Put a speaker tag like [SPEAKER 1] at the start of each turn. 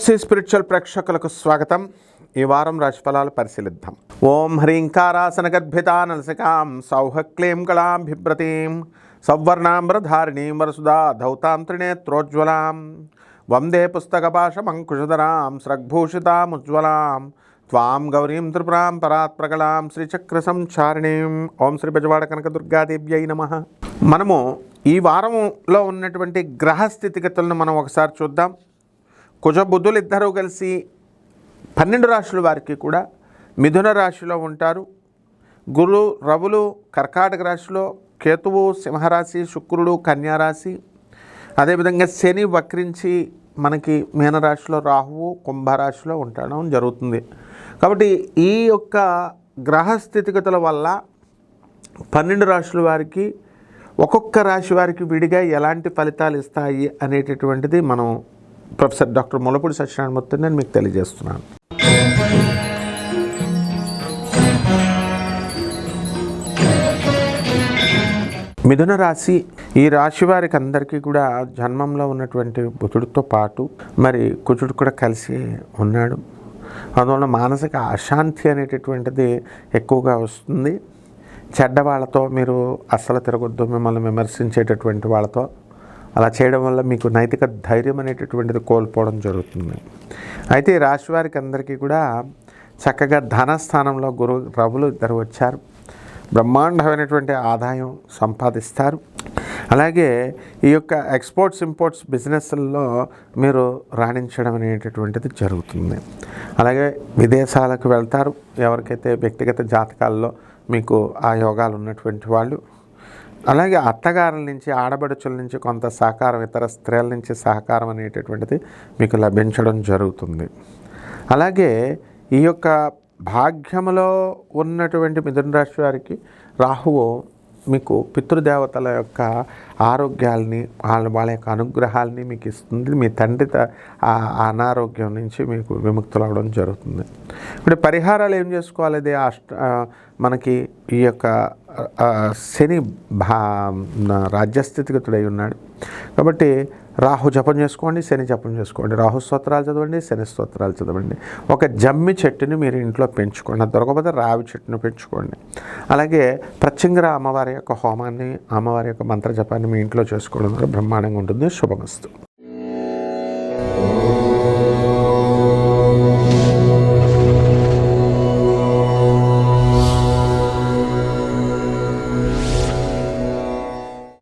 [SPEAKER 1] NFC spiritual ప్రేక్షకులకు స్వాగతం. ఈ వారం రాశిఫలాలు పరిశీలిద్దాం. ఓం హ్రీంకారాసన గర్భితా నలసికాం సౌహక్లీం కళాం బిభ్రతీం సౌవర్ణాంబరధారిణీం వరసుదా ధౌతాం త్రినేత్రోజ్వలాం వందే పుస్తకపాశమంకుశధరాం స్రగ్భూషితాముజ్వలాం త్వాం గౌరీం త్రిపురాం పరాత్ప్రకళాం శ్రీచక్ర సంచారిణీం. ఓం శ్రీ బెజవాడ కనకదుర్గాదేవ్యై నమః. మనము ఈ వారంలో ఉన్నటువంటి గ్రహ స్థితిగతులను మనం ఒకసారి చూద్దాం. కుజ బుధులు ఇద్దరూ కలిసి 12 రాశుల వారికి కూడా మిథున రాశిలో ఉంటారు. గురు రవులు కర్కాటక రాశిలో, కేతువు సింహరాశి, శుక్రుడు కన్యారాశి, అదేవిధంగా శని వక్రించి మనకి మీనరాశిలో, రాహువు కుంభరాశిలో ఉండడం జరుగుతుంది. కాబట్టి ఈ యొక్క గ్రహ స్థితిగతుల వల్ల 12 రాశుల వారికి ఒక్కొక్క రాశి వారికి విడిగా ఎలాంటి ఫలితాలు ఇస్తాయి అనేటటువంటిది మనం ప్రొఫెసర్ డాక్టర్ ముల్లపూడి సత్యనారాయణమూర్తి నేను మీకు తెలియజేస్తున్నాను. మిథున రాశి, ఈ రాశి వారికి అందరికీ కూడా జన్మంలో ఉన్నటువంటి బుధుడితో పాటు మరి కుజుడు కూడా కలిసి ఉన్నాడు. అందువల్ల మానసిక అశాంతి అనేటటువంటిది ఎక్కువగా వస్తుంది. చెడ్డవాళ్ళతో మీరు అస్సలు తిరగొద్దు, మిమ్మల్ని విమర్శించేటటువంటి వాళ్ళతో. అలా చేయడం వల్ల మీకు నైతిక ధైర్యం అనేటటువంటిది కోల్పోవడం జరుగుతుంది. అయితే ఈ రాశి వారికి అందరికీ కూడా చక్కగా ధనస్థానంలో గురు రవులు ఇద్దరు వచ్చారు. బ్రహ్మాండమైనటువంటి ఆదాయం సంపాదిస్తారు. అలాగే ఈ యొక్క ఎక్స్పోర్ట్స్ ఇంపోర్ట్స్ బిజినెస్ల్లో మీరు రాణించడం అనేటటువంటిది జరుగుతుంది. అలాగే విదేశాలకు వెళ్తారు. ఎవరికైతే వ్యక్తిగత జాతకాల్లో మీకు ఆ యోగాలు ఉన్నటువంటి వాళ్ళు. అలాగే అత్తగారుల నుంచి, ఆడబడుచుల నుంచి కొంత సహకారం, ఇతర స్త్రీల నుంచి సహకారం అనేటటువంటిది మీకు లభించడం జరుగుతుంది. అలాగే ఈ యొక్క భాగ్యములో ఉన్నటువంటి మిథున రాశి వారికి రాహువు మీకు పితృదేవతల యొక్క ఆరోగ్యాలని, వాళ్ళ యొక్క అనుగ్రహాలని మీకు ఇస్తుంది. మీ తండ్రి అనారోగ్యం నుంచి మీకు విముక్తులు అవ్వడం జరుగుతుంది. ఇప్పుడు పరిహారాలు ఏం చేసుకోవాలి? ఇది మనకి ఈ యొక్క శని రాజ్యస్థితిగతుడై ఉన్నాడు కాబట్టి రాహు జపం చేసుకోండి, శని జపం చేసుకోండి. రాహు స్తోత్రాలు చదవండి, శని స్తోత్రాలు చదవండి. ఒక జమ్మి చెట్టుని మీరు ఇంట్లో పెంచుకోండి, దొరకకపోతే రావి చెట్టును పెంచుకోండి. అలాగే ప్రత్యంగర అమ్మవారి యొక్క హోమాన్ని, అమ్మవారి యొక్క మంత్ర జపాన్ని మీ ఇంట్లో చేసుకోవడం ద్వారా బ్రహ్మాండంగా ఉంటుంది. శుభమస్తు.